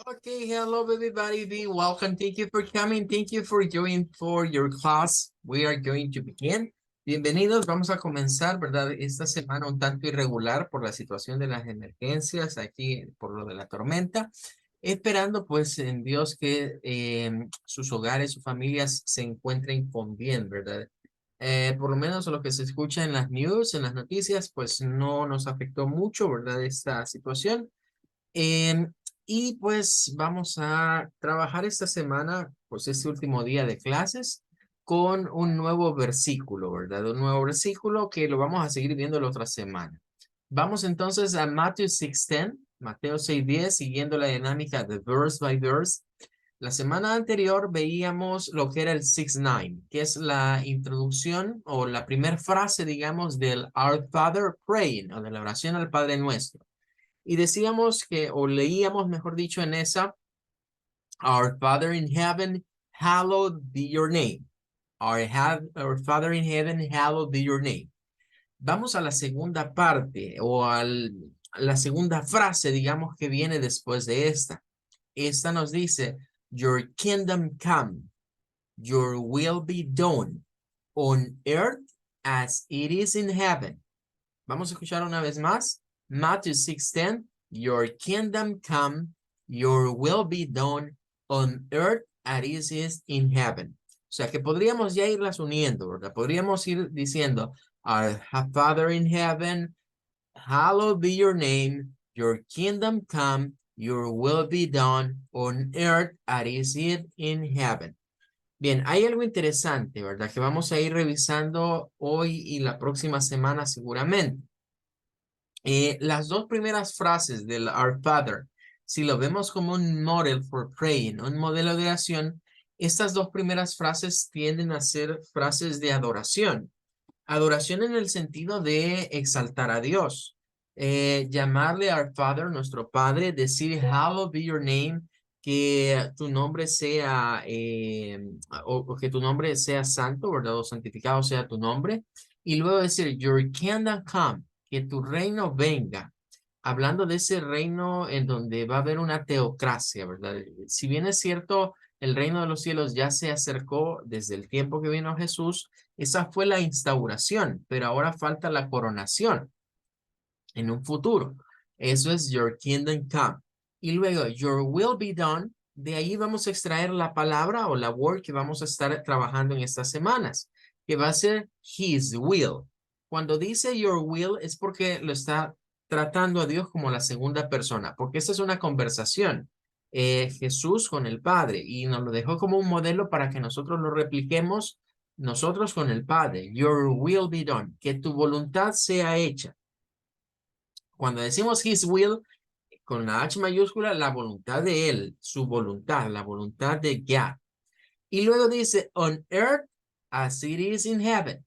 Okay, hello everybody. Be welcome. Thank you for coming. Thank you for joining for your class. We are going to begin. Bienvenidos. Vamos a comenzar, ¿verdad? Esta semana un tanto irregular por la situación de las emergencias aquí, por lo de la tormenta. Esperando pues en Dios que sus hogares, sus familias se encuentren con bien, ¿verdad? Por lo menos lo que se escucha en las news, en las noticias, pues no nos afectó mucho, ¿verdad? Esta situación. Em, y pues vamos a trabajar esta semana, pues este último día de clases, con un nuevo versículo, ¿verdad? Un nuevo versículo que lo vamos a seguir viendo la otra semana. Vamos entonces a Matthew 6:10, Mateo 6:10, siguiendo la dinámica de verse by verse. La semana anterior veíamos lo que era el 6:9, que es la introducción o la primera frase, digamos, del Our Father Praying, o de la oración al Padre Nuestro. Y decíamos que, o leíamos, mejor dicho, en esa, Our Father in heaven, hallowed be your name. Our Father in heaven, hallowed be your name. Vamos a la segunda parte, o a la segunda frase, digamos, que viene después de esta. Esta nos dice, Your kingdom come, your will be done, on earth as it is in heaven. Vamos a escuchar una vez más. Matthew 6:10. Your kingdom come, your will be done on earth as it is in heaven. O sea que podríamos ya irlas uniendo, ¿verdad? Podríamos ir diciendo, Our Father in heaven, hallowed be your name, your kingdom come, your will be done on earth as it is in heaven. Bien, hay algo interesante, ¿verdad? Que vamos a ir revisando hoy y la próxima semana seguramente. Las dos primeras frases del Our Father, si lo vemos como un model for praying, un modelo de oración, estas dos primeras frases tienden a ser frases de adoración. Adoración en el sentido de exaltar a Dios. Llamarle Our Father, nuestro Padre, decir Hallowed be your name, que tu nombre sea, o que tu nombre sea santo, ¿verdad? O santificado sea tu nombre. Y luego decir Your kingdom come, que tu reino venga. Hablando de ese reino en donde va a haber una teocracia, ¿verdad? Si bien es cierto, el reino de los cielos ya se acercó desde el tiempo que vino Jesús, esa fue la instauración, pero ahora falta la coronación en un futuro. Eso es Your Kingdom Come. Y luego, Your Will Be Done. De ahí vamos a extraer la palabra o la word que vamos a estar trabajando en estas semanas, que va a ser His Will. Cuando dice Your Will es porque lo está tratando a Dios como la segunda persona, porque esa es una conversación. Jesús con el Padre y nos lo dejó como un modelo para que nosotros lo repliquemos nosotros con el Padre. Your will be done, que tu voluntad sea hecha. Cuando decimos His will, con la H mayúscula, la voluntad de Él, su voluntad, la voluntad de God. Y luego dice, on earth as it is in heaven.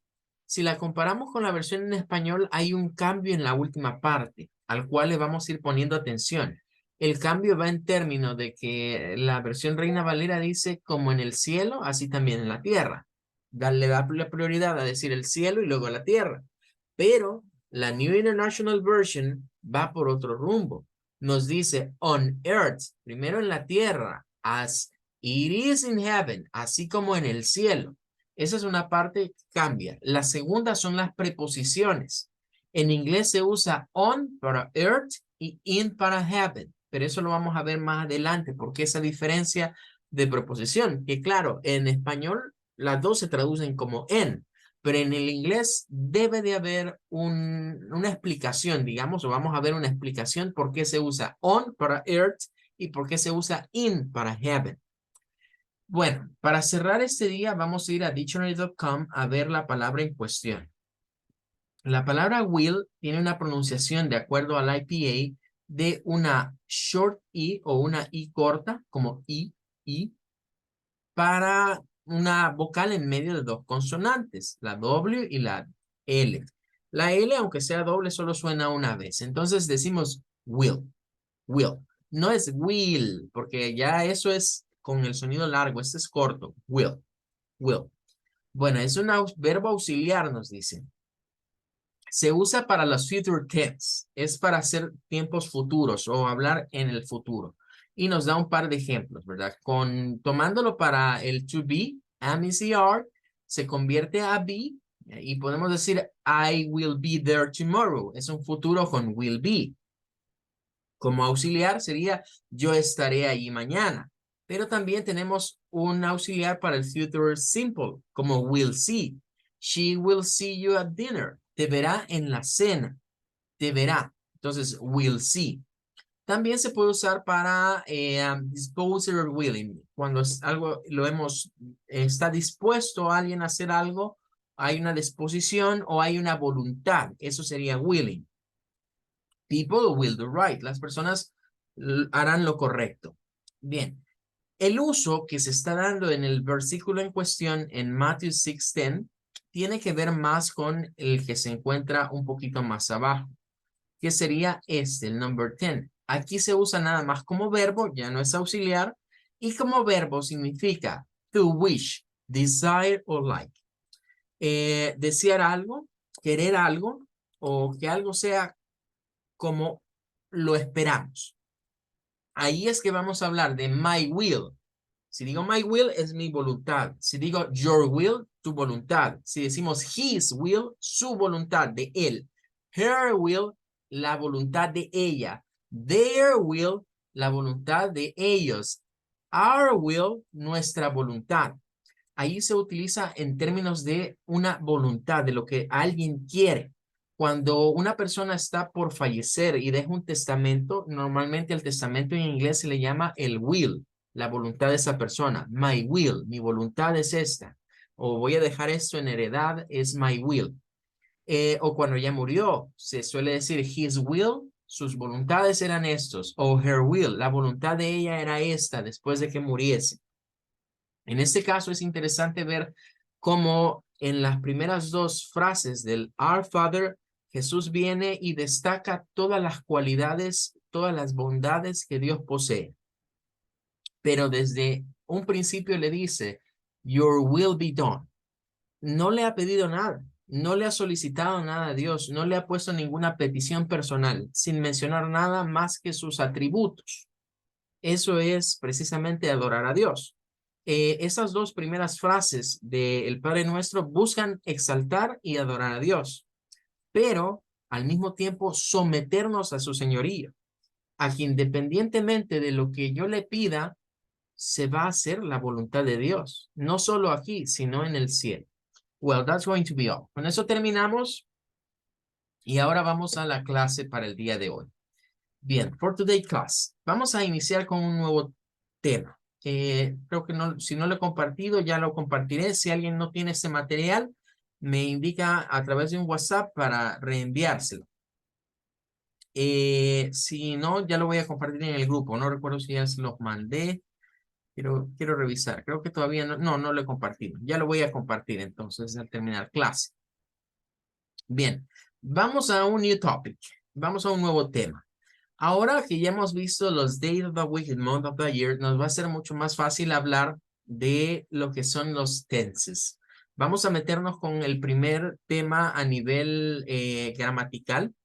Si la comparamos con la versión en español, hay un cambio en la última parte, al cual le vamos a ir poniendo atención. El cambio va en términos de que la versión Reina Valera dice como en el cielo, así también en la tierra. Le da la prioridad a decir el cielo y luego la tierra. Pero la New International Version va por otro rumbo. Nos dice on earth, primero en la tierra, as it is in heaven, así como en el cielo. Esa es una parte que cambia. La segunda son las preposiciones. En inglés se usa on para earth y in para heaven, pero eso lo vamos a ver más adelante porque esa diferencia de preposición, que claro, en español las dos se traducen como en, pero en el inglés debe de haber una explicación, digamos, o vamos a ver una explicación por qué se usa on para earth y por qué se usa in para heaven. Bueno, para cerrar este día vamos a ir a dictionary.com a ver la palabra en cuestión. La palabra will tiene una pronunciación de acuerdo al IPA de una short I o una I corta, como I, para una vocal en medio de dos consonantes, la W y la L. La L, aunque sea doble, solo suena una vez. Entonces decimos will, will. No es will, porque ya eso es con el sonido largo, este es corto, will, will. Bueno, es un verbo auxiliar, nos dice. Se usa para los future tense, es para hacer tiempos futuros o hablar en el futuro. y nos da un par de ejemplos, ¿verdad? Tomándolo para el to be, am is are, se convierte a be y podemos decir I will be there tomorrow. Es un futuro con will be. Como auxiliar sería yo estaré allí mañana. Pero también tenemos un auxiliar para el future simple, como will see. She will see you at dinner. Te verá en la cena. Te verá. Entonces, will see. También se puede usar para disposer or willing. Cuando es algo, está dispuesto alguien a hacer algo, hay una disposición o hay una voluntad. Eso sería willing. People will do right. Las personas harán lo correcto. Bien. El uso que se está dando en el versículo en cuestión en Matthew 6:10 tiene que ver más con el que se encuentra un poquito más abajo, que sería el number 10. Aquí se usa nada más como verbo, ya no es auxiliar, y como verbo significa to wish, desire or like. Desear algo, querer algo, o que algo sea como lo esperamos. Ahí es que vamos a hablar de my will. Si digo my will, es mi voluntad. Si digo your will, tu voluntad. Si decimos his will, su voluntad, de él. Her will, la voluntad de ella. Their will, la voluntad de ellos. Our will, nuestra voluntad. Ahí se utiliza en términos de una voluntad, de lo que alguien quiere. Cuando una persona está por fallecer y deja un testamento, normalmente el testamento en inglés se le llama el will, la voluntad de esa persona. My will, mi voluntad es esta. O voy a dejar esto en heredad, es my will. O cuando ya murió, se suele decir his will, sus voluntades eran estos. O her will, la voluntad de ella era esta después de que muriese. En este caso es interesante ver cómo en las primeras dos frases del Our Father, Jesús viene y destaca todas las cualidades, todas las bondades que Dios posee. Pero desde un principio le dice, Your will be done. No le ha pedido nada, no le ha solicitado nada a Dios, no le ha puesto ninguna petición personal, sin mencionar nada más que sus atributos. Eso es precisamente adorar a Dios. Esas dos primeras frases del Padre Nuestro buscan exaltar y adorar a Dios, pero al mismo tiempo someternos a su señorío, a que independientemente de lo que yo le pida, se va a hacer la voluntad de Dios, no solo aquí, sino en el cielo. Well, that's going to be all. Con eso terminamos y ahora vamos a la clase para el día de hoy. Bien, for today class, vamos a iniciar con un nuevo tema. Creo que no, si no lo he compartido, ya lo compartiré. Si alguien no tiene ese material, me indica a través de un WhatsApp para reenviárselo. Si no, ya lo voy a compartir en el grupo. No recuerdo si ya se los mandé. Quiero revisar. Creo que todavía no lo he compartido. Ya lo voy a compartir entonces al terminar clase. Bien, vamos a un new topic. Vamos a un nuevo tema. Ahora que ya hemos visto los days of the week and month of the year, nos va a ser mucho más fácil hablar de lo que son los tenses. Vamos a meternos con el primer tema a nivel gramatical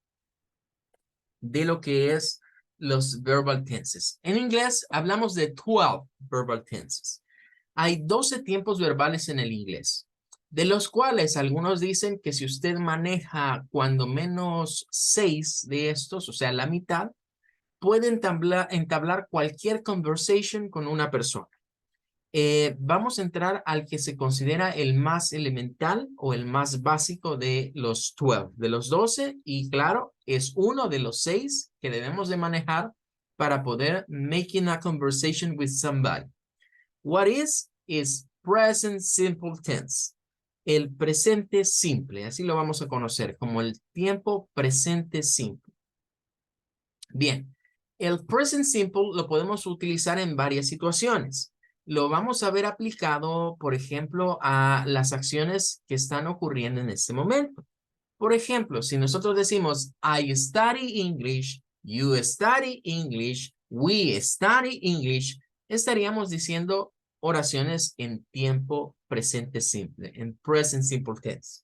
de lo que es los verbal tenses. En inglés hablamos de 12 verbal tenses. Hay 12 tiempos verbales en el inglés, de los cuales algunos dicen que si usted maneja cuando menos 6 de estos, o sea, la mitad, puede entablar cualquier conversation con una persona. Vamos a entrar al que se considera el más elemental o el más básico de los 12, de los 12, y claro, es uno de los 6 que debemos de manejar para poder making a conversation with somebody. What is present simple tense. El presente simple, así lo vamos a conocer como el tiempo presente simple. Bien, el present simple lo podemos utilizar en varias situaciones. Lo vamos a ver aplicado, por ejemplo, a las acciones que están ocurriendo en este momento. Por ejemplo, si nosotros decimos, I study English, you study English, we study English, estaríamos diciendo oraciones en tiempo presente simple, en present simple tense,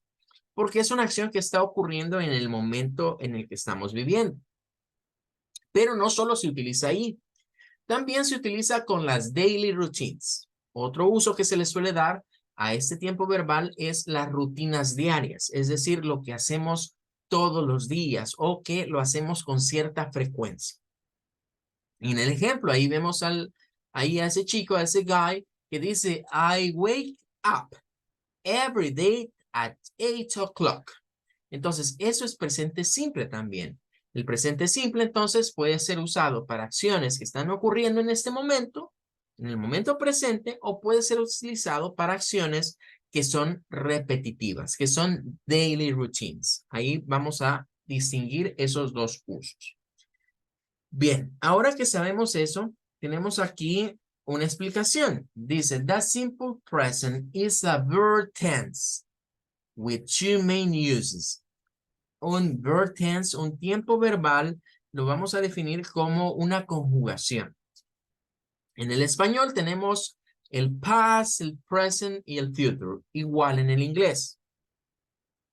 porque es una acción que está ocurriendo en el momento en el que estamos viviendo. Pero no solo se utiliza ahí. También se utiliza con las daily routines. Otro uso que se le suele dar a este tiempo verbal es las rutinas diarias, es decir, lo que hacemos todos los días o que lo hacemos con cierta frecuencia. En el ejemplo, ahí vemos ahí a ese chico, a ese guy, que dice, I wake up every day at 8 o'clock. Entonces, eso es presente simple también. El presente simple, entonces, puede ser usado para acciones que están ocurriendo en este momento, en el momento presente, o puede ser utilizado para acciones que son repetitivas, que son daily routines. Ahí vamos a distinguir esos dos usos. Bien, ahora que sabemos eso, tenemos aquí una explicación. Dice, the simple present is a verb tense with two main uses. Un verb tense, un tiempo verbal, lo vamos a definir como una conjugación. En el español tenemos el past, el present y el future, igual en el inglés.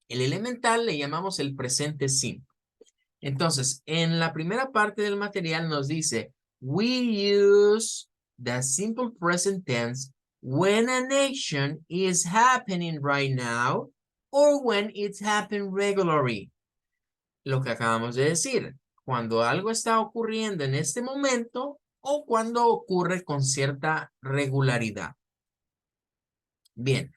El elemental le llamamos el presente simple. Entonces, en la primera parte del material nos dice, we use the simple present tense when an action is happening right now or when it's happening regularly. Lo que acabamos de decir, cuando algo está ocurriendo en este momento o cuando ocurre con cierta regularidad. Bien,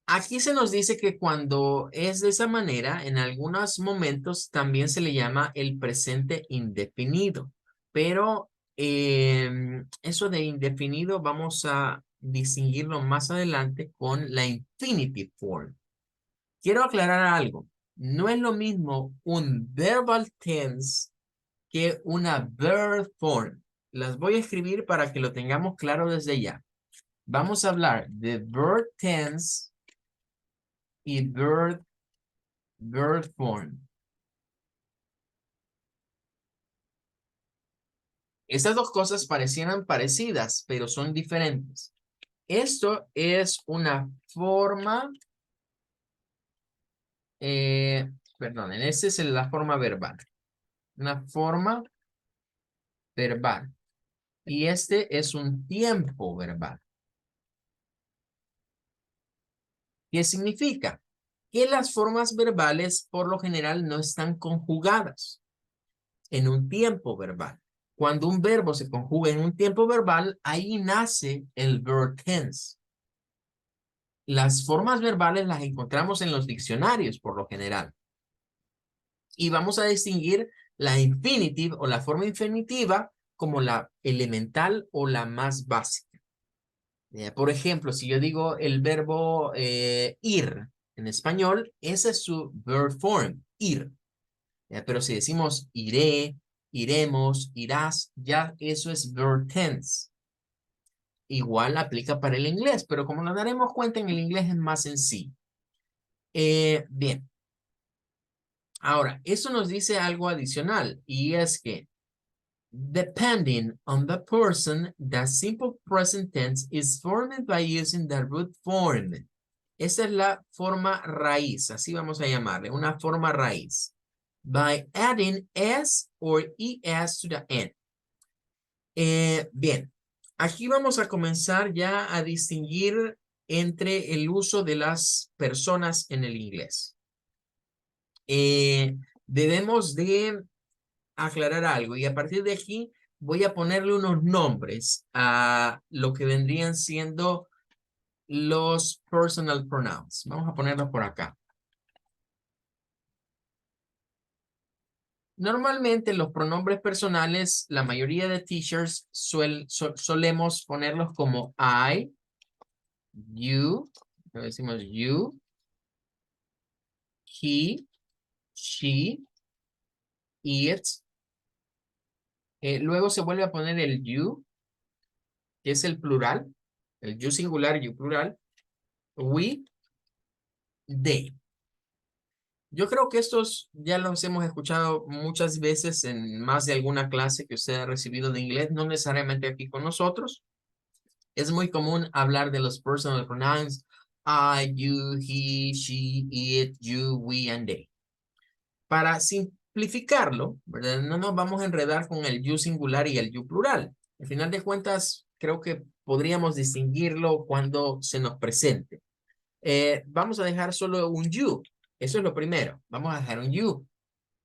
aquí se nos dice que cuando es de esa manera, en algunos momentos también se le llama el presente indefinido, pero eso de indefinido vamos a distinguirlo más adelante con la infinitive form. Quiero aclarar algo. No es lo mismo un verbal tense que una verb form. Las voy a escribir para que lo tengamos claro desde ya. Vamos a hablar de verb tense y verb form. Estas dos cosas parecieran parecidas, pero son diferentes. Esto es una forma, perdonen, esta es la forma verbal. Una forma verbal. Y este es un tiempo verbal. ¿Qué significa? Que las formas verbales por lo general no están conjugadas en un tiempo verbal. Cuando un verbo se conjuga en un tiempo verbal, ahí nace el verb tense. Las formas verbales las encontramos en los diccionarios por lo general. Y vamos a distinguir la infinitive o la forma infinitiva como la elemental o la más básica. Por ejemplo, si yo digo el verbo ir en español, ese es su verb form, ir. Pero si decimos iré, iremos, irás, ya eso es verb tense. Igual aplica para el inglés, pero como nos daremos cuenta, en el inglés es más sencillo. Bien. Ahora, eso nos dice algo adicional, y es que depending on the person, the simple present tense is formed by using the root form. Esa es la forma raíz, así vamos a llamarle, una forma raíz. By adding s or es to the end. Bien, aquí vamos a comenzar ya a distinguir entre el uso de las personas en el inglés. Debemos de aclarar algo y a partir de aquí voy a ponerle unos nombres a lo que vendrían siendo los personal pronouns. Vamos a ponerlos por acá. Normalmente los pronombres personales, la mayoría de teachers solemos ponerlos como I, you, decimos you, he, she, it. Luego se vuelve a poner el you, que es el plural, el you singular, you plural, we, they. Yo creo que estos ya los hemos escuchado muchas veces en más de alguna clase que usted ha recibido de inglés, no necesariamente aquí con nosotros. Es muy común hablar de los personal pronouns I, you, he, she, it, you, we, and they. Para simplificarlo, ¿verdad? No nos vamos a enredar con el you singular y el you plural. Al final de cuentas, creo que podríamos distinguirlo cuando se nos presente. Vamos a dejar solo un you. Eso es lo primero. Vamos a dejar un you.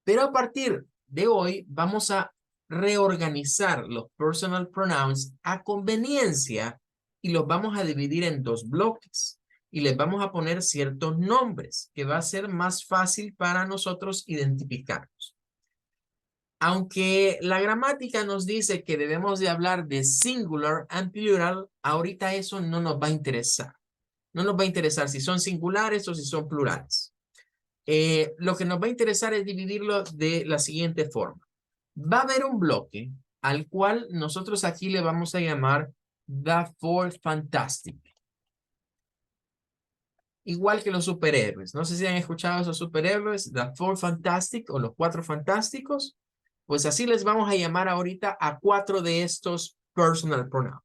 Pero a partir de hoy vamos a reorganizar los personal pronouns a conveniencia y los vamos a dividir en dos bloques y les vamos a poner ciertos nombres que va a ser más fácil para nosotros identificarlos. Aunque la gramática nos dice que debemos de hablar de singular and plural, ahorita eso no nos va a interesar. No nos va a interesar si son singulares o si son plurales. Lo que nos va a interesar es dividirlo de la siguiente forma. Va a haber un bloque al cual nosotros aquí le vamos a llamar The Four Fantastic. Igual que los superhéroes. No sé si han escuchado esos superhéroes, The Four Fantastic o los Cuatro Fantásticos. Pues así les vamos a llamar ahorita a 4 de estos personal pronouns.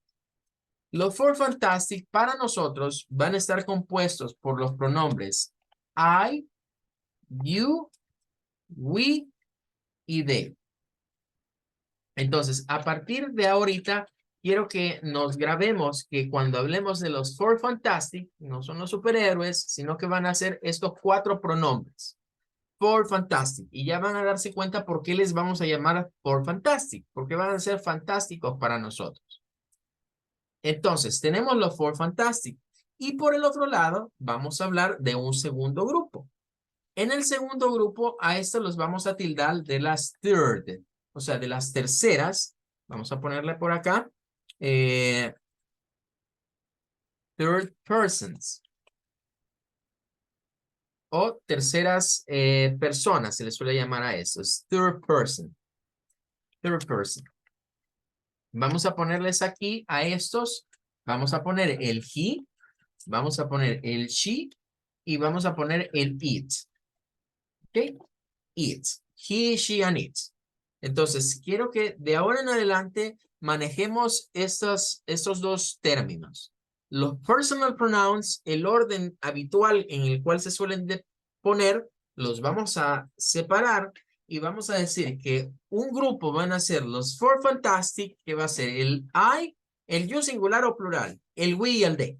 Los Four Fantastic para nosotros van a estar compuestos por los pronombres I, you, we y they. Entonces, a partir de ahorita, quiero que nos grabemos que cuando hablemos de los Four Fantastic, no son los superhéroes, sino que van a ser estos 4 pronombres. Four Fantastic. Y ya van a darse cuenta por qué les vamos a llamar Four Fantastic, porque van a ser fantásticos para nosotros. Entonces, tenemos los Four Fantastic. Y por el otro lado, vamos a hablar de un segundo grupo. En el segundo grupo, a esto los vamos a tildar de las third, o sea, de las terceras. Vamos a ponerle por acá. Third persons. O terceras personas, se les suele llamar a eso. Third person. Third person. Vamos a ponerles aquí a estos. Vamos a poner el he. Vamos a poner el she. Y vamos a poner el it. ¿Ok? It. He, she, and it. Entonces, quiero que de ahora en adelante manejemos estos dos términos. Los personal pronouns, el orden habitual en el cual se suelen poner, los vamos a separar y vamos a decir que un grupo van a ser los Four Fantastic, que va a ser el I, el you singular o plural, el we y el they.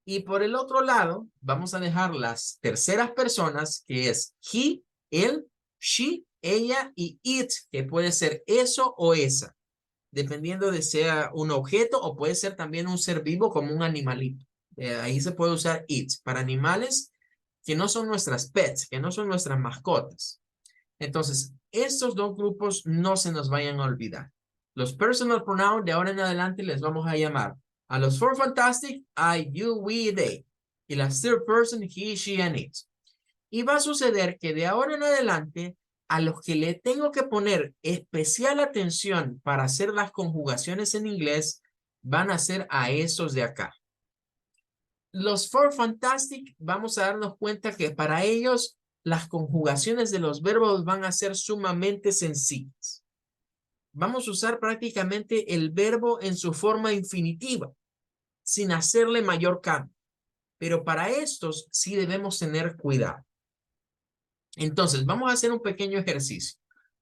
Y por el otro lado, vamos a dejar las terceras personas, que es he, él, she, ella y it, que puede ser eso o esa, dependiendo de sea un objeto o puede ser también un ser vivo como un animalito. Ahí se puede usar it para animales que no son nuestras pets, que no son nuestras mascotas. Entonces, estos dos grupos no se nos vayan a olvidar. Los personal pronouns de ahora en adelante les vamos a llamar a los Four Fantastic, I, you, we, they. Y la third person, he, she, and it. Y va a suceder que de ahora en adelante, a los que le tengo que poner especial atención para hacer las conjugaciones en inglés, van a ser a esos de acá. Los Four Fantastic, vamos a darnos cuenta que para ellos las conjugaciones de los verbos van a ser sumamente sencillas. Vamos a usar prácticamente el verbo en su forma infinitiva, sin hacerle mayor cambio. Pero para estos sí debemos tener cuidado. Entonces, vamos a hacer un pequeño ejercicio.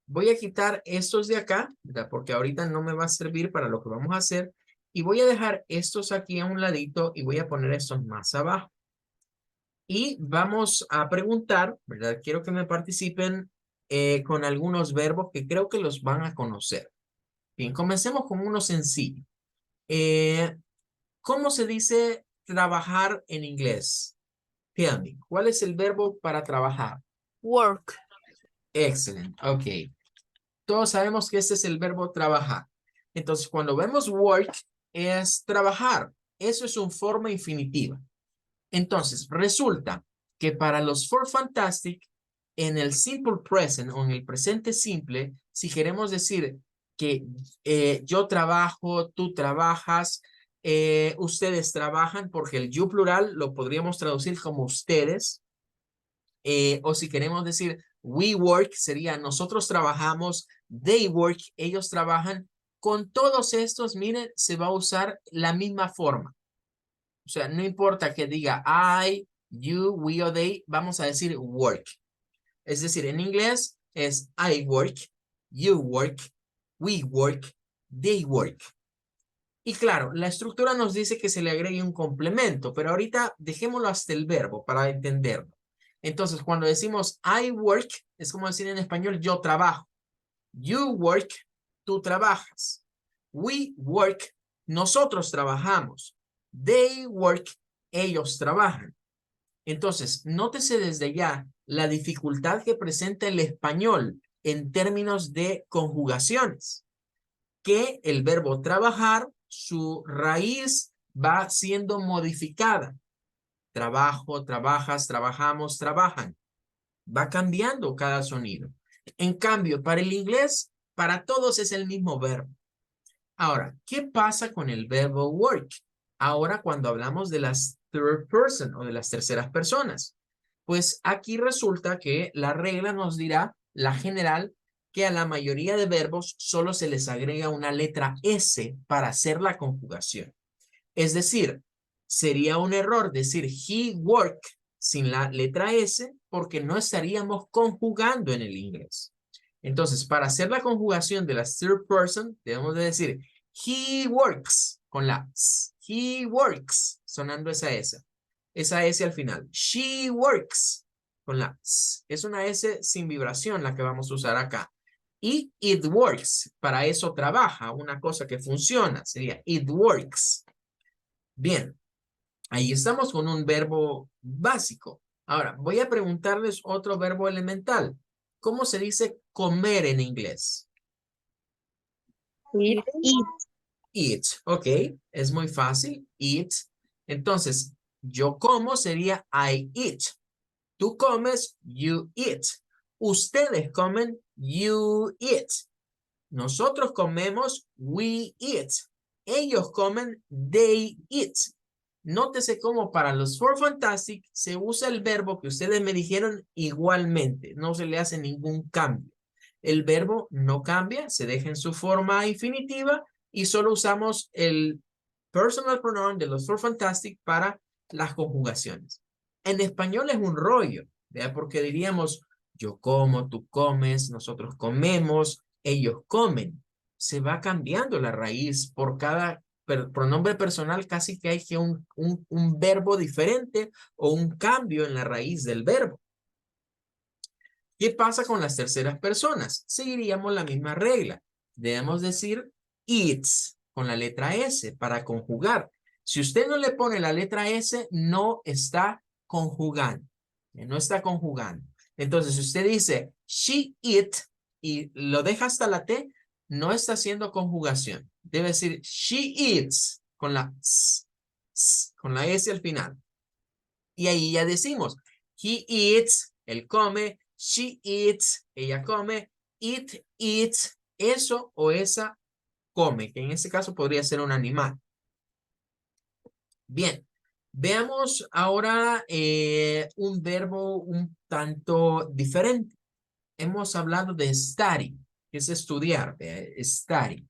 Voy a quitar estos de acá, ¿verdad? Porque ahorita no me va a servir para lo que vamos a hacer. Y voy a dejar estos aquí a un ladito y voy a poner estos más abajo. Y vamos a preguntar, ¿verdad? Quiero que me participen con algunos verbos que creo que los van a conocer. Bien, comencemos con uno sencillo. ¿Cómo se dice trabajar en inglés? Tell me, ¿cuál es el verbo para trabajar? Work. Excelente, ok. Todos sabemos que este es el verbo trabajar. Entonces, cuando vemos work, es trabajar. Eso es una forma infinitiva. Entonces, resulta que para los Four Fantastic, en el simple present o en el presente simple, si queremos decir que yo trabajo, tú trabajas, ustedes trabajan, porque el you plural lo podríamos traducir como ustedes, o si queremos decir we work, sería nosotros trabajamos, they work, ellos trabajan. Con todos estos, miren, se va a usar la misma forma. O sea, no importa que diga I, you, we o they, vamos a decir work. Es decir, en inglés es I work, you work, we work, They work. Y claro, la estructura nos dice que se le agregue un complemento, pero ahorita dejémoslo hasta el verbo para entenderlo. Entonces, cuando decimos I work, es como decir en español yo trabajo. You work, tú trabajas. We work, nosotros trabajamos. They work, ellos trabajan. Entonces, nótese desde ya la dificultad que presenta el español en términos de conjugaciones. Que el verbo trabajar, su raíz va siendo modificada. Trabajo, trabajas, trabajamos, trabajan. Va cambiando cada sonido. En cambio, para el inglés, para todos es el mismo verbo. Ahora, ¿qué pasa con el verbo work? Ahora, cuando hablamos de las third person o de las terceras personas, pues aquí resulta que la regla nos dirá, la general, que a la mayoría de verbos solo se les agrega una letra S para hacer la conjugación. Es decir, sería un error decir he worked sin la letra S porque no estaríamos conjugando en el inglés. Entonces, para hacer la conjugación de la third person, debemos de decir he works con la S. He works, sonando esa S al final. She works con la S. Es una S sin vibración la que vamos a usar acá. Y it works, para eso trabaja, una cosa que funciona, sería it works. Bien, ahí estamos con un verbo básico. Ahora, voy a preguntarles otro verbo elemental. ¿Cómo se dice comer en inglés? Eat. Eat, ok, es muy fácil, eat. Entonces, yo como sería I eat. Tú comes, you eat. Ustedes comen, you eat. Nosotros comemos, we eat. Ellos comen, they eat. Nótese cómo para los Four Fantastic se usa el verbo que ustedes me dijeron igualmente. No se le hace ningún cambio. El verbo no cambia, se deja en su forma infinitiva y solo usamos el personal pronoun de los Four Fantastic para las conjugaciones. En español es un rollo, ¿verdad? Porque diríamos yo como, tú comes, nosotros comemos, ellos comen. Se va cambiando la raíz por cada pronombre personal, casi que hay que un verbo diferente o un cambio en la raíz del verbo. ¿Qué pasa con las terceras personas? Seguiríamos la misma regla. Debemos decir eats con la letra S para conjugar. Si usted no le pone la letra S, no está conjugando. No está conjugando. Entonces, si usted dice she eat y lo deja hasta la T, no está haciendo conjugación. Debe decir she eats con la S, con la S al final. Y ahí ya decimos he eats, él come, she eats, ella come, it eats, eso o esa come, que en este caso podría ser un animal. Bien, veamos ahora un verbo un tanto diferente. Hemos hablado de study, que es estudiar, study.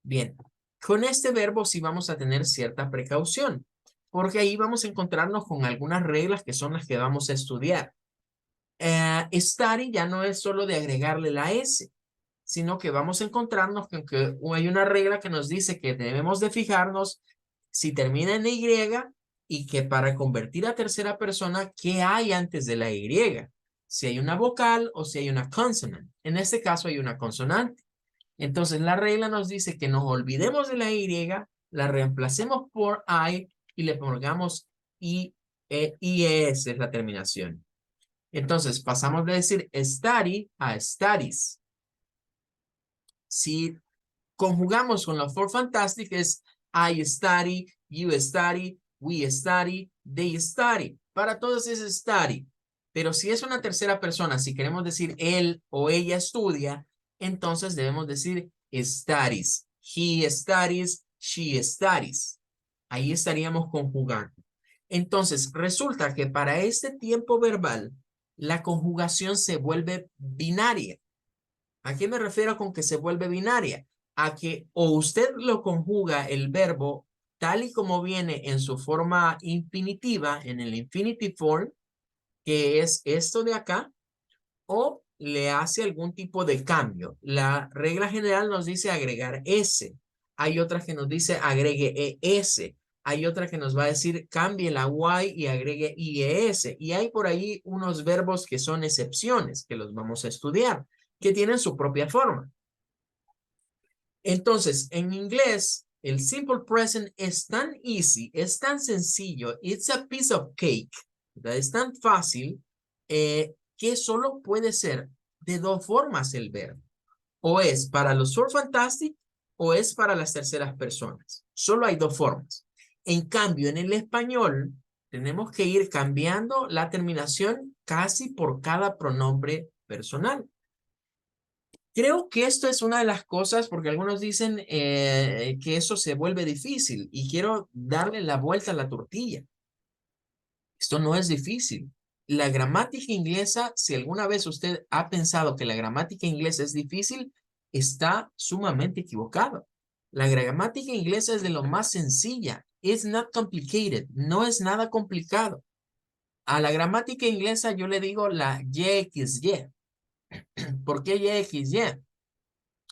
Bien, con este verbo sí vamos a tener cierta precaución, porque ahí vamos a encontrarnos con algunas reglas que son las que vamos a estudiar. Study ya no es solo de agregarle la S, sino que vamos a encontrarnos con que hay una regla que nos dice que debemos de fijarnos si termina en Y y que para convertir a tercera persona, ¿qué hay antes de la Y? Si hay una vocal o si hay una consonante. En este caso hay una consonante. Entonces la regla nos dice que nos olvidemos de la Y, la reemplacemos por I y le pongamos IES es la terminación. Entonces pasamos de decir study a studies. Si conjugamos con la Four Fantastic es I study, you study, we study, they study. Para todos es study. Pero si es una tercera persona, si queremos decir él o ella estudia, entonces debemos decir studies. He studies, she studies. Ahí estaríamos conjugando. Entonces, resulta que para este tiempo verbal, la conjugación se vuelve binaria. ¿A qué me refiero con que se vuelve binaria? A que o usted lo conjuga el verbo tal y como viene en su forma infinitiva, en el infinitive form, que es esto de acá, o le hace algún tipo de cambio. La regla general nos dice agregar S. Hay otra que nos dice agregue ES. Hay otra que nos va a decir cambie la Y y agregue IES. Y hay por ahí unos verbos que son excepciones, que los vamos a estudiar, que tienen su propia forma. Entonces, en inglés, el simple present es tan easy, es tan sencillo, it's a piece of cake, ¿verdad? Es tan fácil que solo puede ser de dos formas el verbo. O es para los short fantastic o es para las terceras personas. Solo hay dos formas. En cambio, en el español, tenemos que ir cambiando la terminación casi por cada pronombre personal. Creo que esto es una de las cosas, porque algunos dicen que eso se vuelve difícil y quiero darle la vuelta a la tortilla. Esto no es difícil. La gramática inglesa, si alguna vez usted ha pensado que la gramática inglesa es difícil, está sumamente equivocado. La gramática inglesa es de lo más sencilla. It's not complicated. No es nada complicado. A la gramática inglesa yo le digo la YXY. ¿Por qué YXY?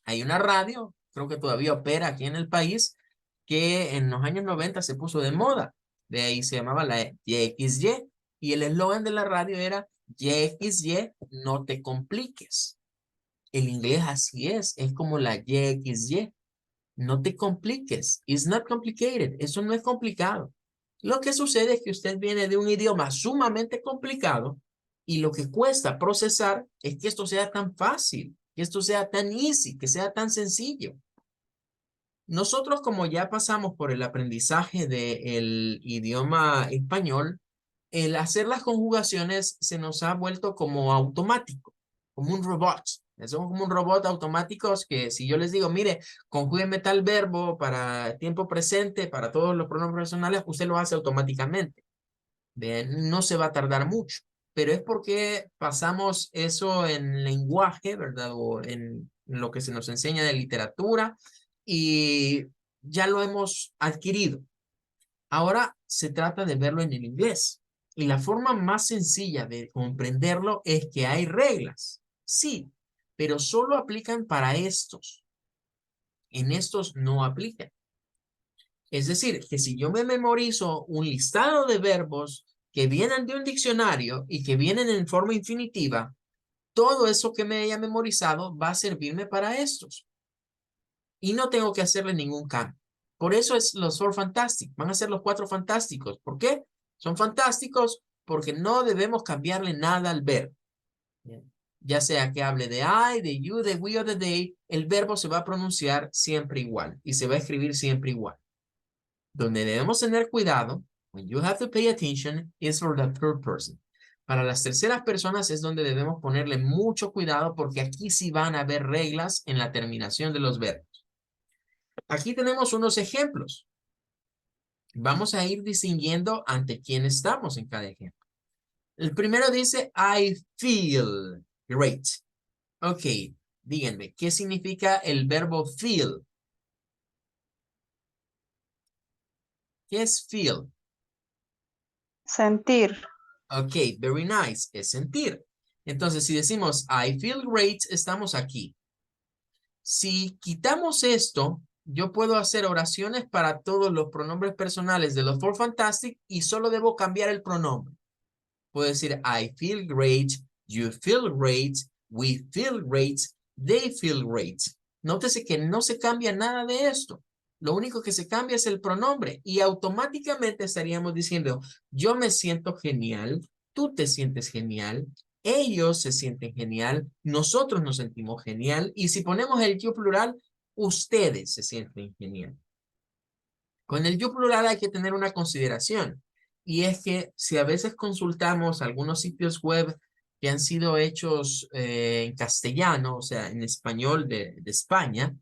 Hay una radio, creo que todavía opera aquí en el país, que en los años 90 se puso de moda. De ahí se llamaba la YXY. Y el eslogan de la radio era YXY, no te compliques. El inglés así es como la YXY. No te compliques. It's not complicated. Eso no es complicado. Lo que sucede es que usted viene de un idioma sumamente complicado y lo que cuesta procesar es que esto sea tan fácil, que esto sea tan easy, que sea tan sencillo. Nosotros, como ya pasamos por el aprendizaje del idioma español, el hacer las conjugaciones se nos ha vuelto como automático, como un robot. Somos como un robot automáticos que si yo les digo, mire, conjúgueme tal verbo para tiempo presente, para todos los pronombres personales, usted lo hace automáticamente. Bien, no se va a tardar mucho, pero es porque pasamos eso en lenguaje, ¿verdad? O en lo que se nos enseña de literatura y ya lo hemos adquirido. Ahora se trata de verlo en el inglés. Y la forma más sencilla de comprenderlo es que hay reglas. Sí, pero solo aplican para estos. En estos no aplican. Es decir, que si yo me memorizo un listado de verbos que vienen de un diccionario y que vienen en forma infinitiva, todo eso que me haya memorizado va a servirme para estos. Y no tengo que hacerle ningún cambio. Por eso es los four fantastic. Van a ser los cuatro fantásticos. ¿Por qué? Son fantásticos porque no debemos cambiarle nada al verbo. Ya sea que hable de I, de you, de we o de they, el verbo se va a pronunciar siempre igual y se va a escribir siempre igual. Donde debemos tener cuidado, when you have to pay attention, is for the third person. Para las terceras personas es donde debemos ponerle mucho cuidado porque aquí sí van a haber reglas en la terminación de los verbos. Aquí tenemos unos ejemplos. Vamos a ir distinguiendo ante quién estamos en cada ejemplo. El primero dice, I feel great. Ok, díganme, ¿qué significa el verbo feel? ¿Qué es feel? Sentir. Ok, very nice, es sentir. Entonces, si decimos I feel great, estamos aquí. Si quitamos esto, yo puedo hacer oraciones para todos los pronombres personales de los Four Fantastic y solo debo cambiar el pronombre. Puedo decir I feel great, you feel great, we feel great, they feel great. Nótese que no se cambia nada de esto. Lo único que se cambia es el pronombre y automáticamente estaríamos diciendo yo me siento genial, tú te sientes genial, ellos se sienten genial, nosotros nos sentimos genial y si ponemos el yo plural, ustedes se sienten genial. Con el yo plural hay que tener una consideración y es que si a veces consultamos algunos sitios web que han sido hechos en castellano, o sea, en español de España,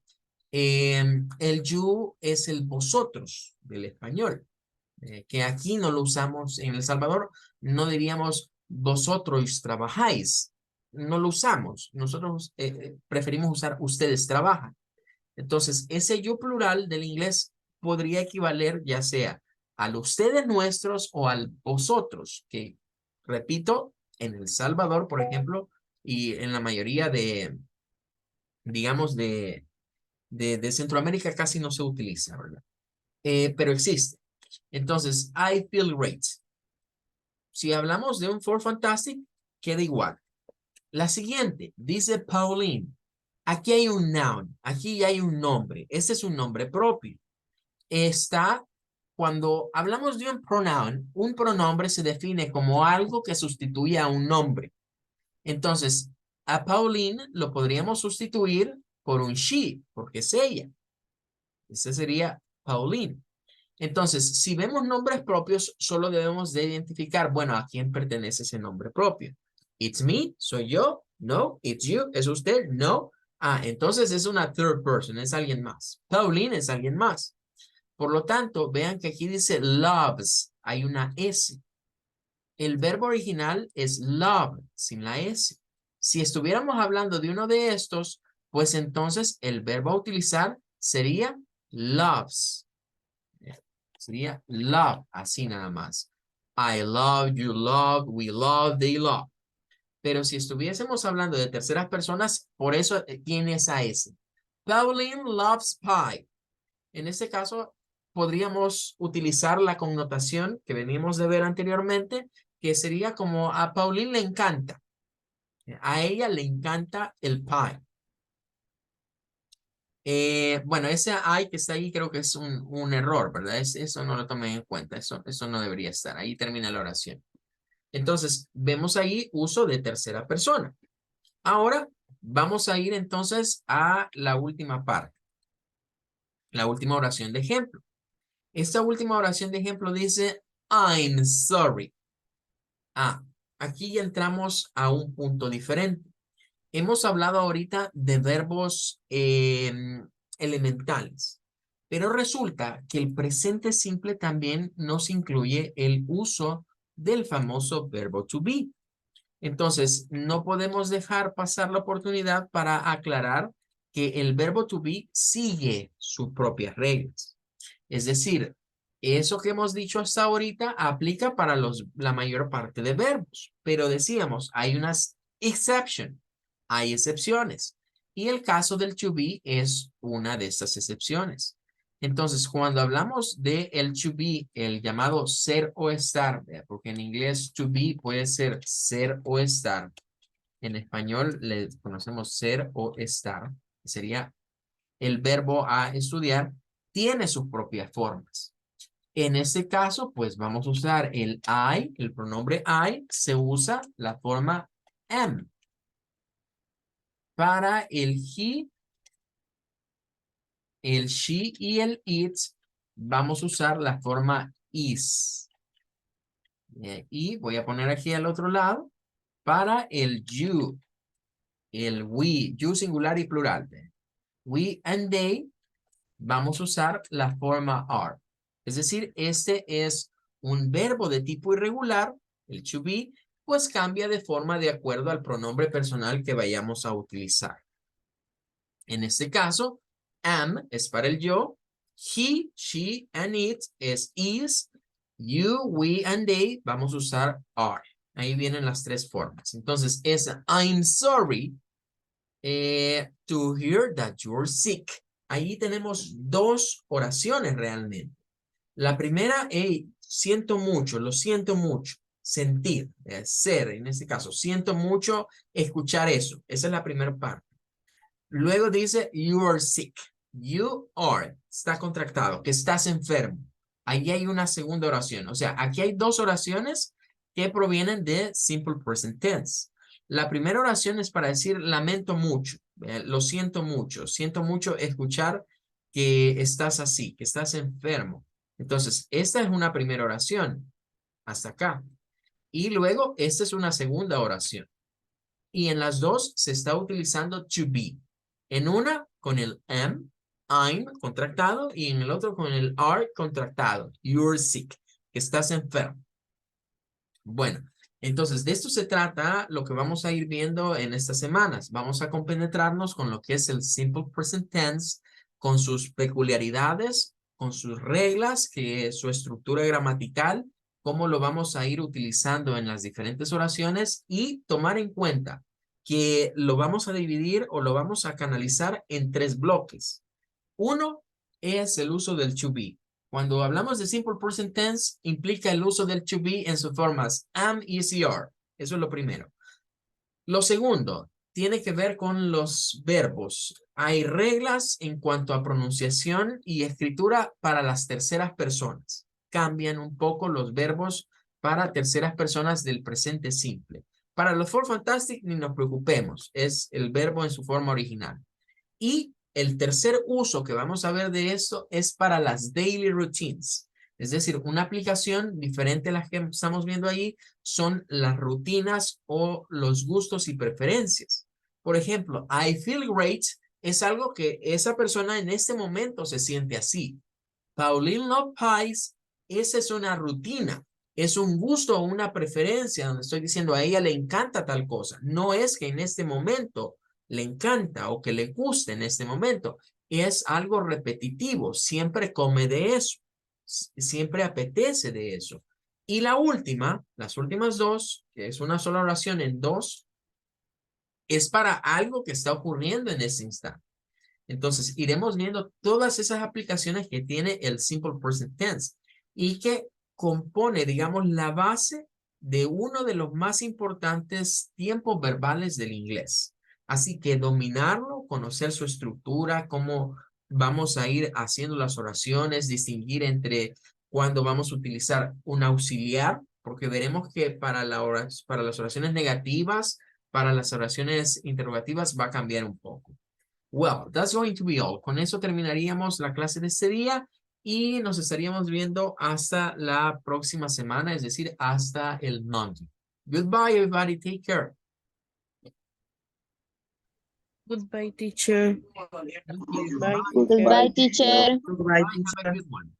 el you es el vosotros del español, que aquí no lo usamos en El Salvador, no diríamos vosotros trabajáis, no lo usamos, nosotros preferimos usar ustedes trabajan. Entonces, ese yo plural del inglés podría equivaler ya sea al ustedes nuestros o al vosotros, que repito, en El Salvador, por ejemplo, y en la mayoría digamos, de Centroamérica casi no se utiliza, ¿verdad? Pero existe. Entonces, I feel great. Si hablamos de un for fantastic, queda igual. La siguiente, dice Pauline. Aquí hay un noun, aquí hay un nombre. Este es un nombre propio. Está, cuando hablamos de un pronombre se define como algo que sustituye a un nombre. Entonces, a Pauline lo podríamos sustituir por un she, porque es ella. Ese sería Pauline. Entonces, si vemos nombres propios, solo debemos de identificar, bueno, a quién pertenece ese nombre propio. It's me, soy yo. No, it's you, es usted. No. Ah, entonces es una third person, es alguien más. Pauline es alguien más. Por lo tanto, vean que aquí dice loves, hay una S. El verbo original es love, sin la S. Si estuviéramos hablando de uno de estos, pues entonces el verbo a utilizar sería loves. Sería love, así nada más. I love, you love, we love, they love. Pero si estuviésemos hablando de terceras personas, por eso tiene esa S. Pauline loves pie. En este caso, podríamos utilizar la connotación que venimos de ver anteriormente, que sería como a Pauline le encanta. A ella le encanta el pie. Bueno, ese I que está ahí creo que es un error, ¿verdad? Eso no lo tomé en cuenta, eso no debería estar. Ahí termina la oración. Entonces, vemos ahí uso de tercera persona. Ahora, vamos a ir entonces a la última parte. La última oración de ejemplo. Esta última oración de ejemplo dice, I'm sorry. Ah, aquí ya entramos a un punto diferente. Hemos hablado ahorita de verbos elementales, pero resulta que el presente simple también nos incluye el uso del famoso verbo to be. Entonces, no podemos dejar pasar la oportunidad para aclarar que el verbo to be sigue sus propias reglas. Es decir, eso que hemos dicho hasta ahorita aplica para la mayor parte de verbos, pero decíamos, hay unas exception, hay excepciones, y el caso del to be es una de estas excepciones. Entonces, cuando hablamos de el to be, el llamado ser o estar, porque en inglés to be puede ser o estar, en español le conocemos ser o estar, sería el verbo a estudiar, tiene sus propias formas. En este caso, pues vamos a usar el I, el pronombre I, se usa la forma am. Para el he, el she y el it, vamos a usar la forma is. Y voy a poner aquí al otro lado, para el you, el we, you singular y plural. We and they, vamos a usar la forma are. Es decir, este es un verbo de tipo irregular, el to be, pues cambia de forma de acuerdo al pronombre personal que vayamos a utilizar. En este caso, am es para el yo, he, she, and it es is, you, we, and they, vamos a usar are. Ahí vienen las tres formas. Entonces, es I'm sorry to hear that you're sick. Ahí tenemos dos oraciones realmente. La primera, hey, siento mucho, lo siento mucho. Sentir, ser, en este caso, siento mucho escuchar eso. Esa es la primera parte. Luego dice, you are sick. You are, está contractado, que estás enfermo. Ahí hay una segunda oración. O sea, aquí hay dos oraciones que provienen de simple present tense. La primera oración es para decir lamento mucho, lo siento mucho escuchar que estás así, que estás enfermo. Entonces, esta es una primera oración, hasta acá. Y luego, esta es una segunda oración. Y en las dos se está utilizando to be. En una con el am, I'm contractado, y en el otro con el are contractado. You're sick, que estás enfermo. Bueno, entonces de esto se trata lo que vamos a ir viendo en estas semanas. Vamos a compenetrarnos con lo que es el simple present tense, con sus peculiaridades, con sus reglas, que es su estructura gramatical, cómo lo vamos a ir utilizando en las diferentes oraciones y tomar en cuenta que lo vamos a dividir o lo vamos a canalizar en 3 bloques. Uno es el uso del to be. Cuando hablamos de simple present tense, implica el uso del to be en sus formas am y are. Eso es lo primero. Lo segundo tiene que ver con los verbos. Hay reglas en cuanto a pronunciación y escritura para las terceras personas. Cambian un poco los verbos para terceras personas del presente simple. Para los for fantastic ni nos preocupemos, es el verbo en su forma original. Y el tercer uso que vamos a ver de esto es para las daily routines. Es decir, una aplicación diferente a las que estamos viendo ahí son las rutinas o los gustos y preferencias. Por ejemplo, I feel great es algo que esa persona en este momento se siente así. Pauline love pies, esa es una rutina. Es un gusto o una preferencia donde estoy diciendo a ella le encanta tal cosa. No es que en este momento le encanta o que le guste en este momento. Es algo repetitivo. Siempre come de eso. Siempre apetece de eso. Y la última, las últimas dos, que es una sola oración en dos, es para algo que está ocurriendo en ese instante. Entonces, iremos viendo todas esas aplicaciones que tiene el Simple Present Tense y que compone, digamos, la base de uno de los más importantes tiempos verbales del inglés. Así que dominarlo, conocer su estructura, cómo vamos a ir haciendo las oraciones, distinguir entre cuando vamos a utilizar un auxiliar, porque veremos que para las oraciones negativas, para las oraciones interrogativas va a cambiar un poco. Well, that's going to be all. Con eso terminaríamos la clase de este día y nos estaríamos viendo hasta la próxima semana, es decir, hasta el Monday. Goodbye, everybody. Take care. Goodbye, teacher. Thank you. Bye, Goodbye, teacher. Have a good one.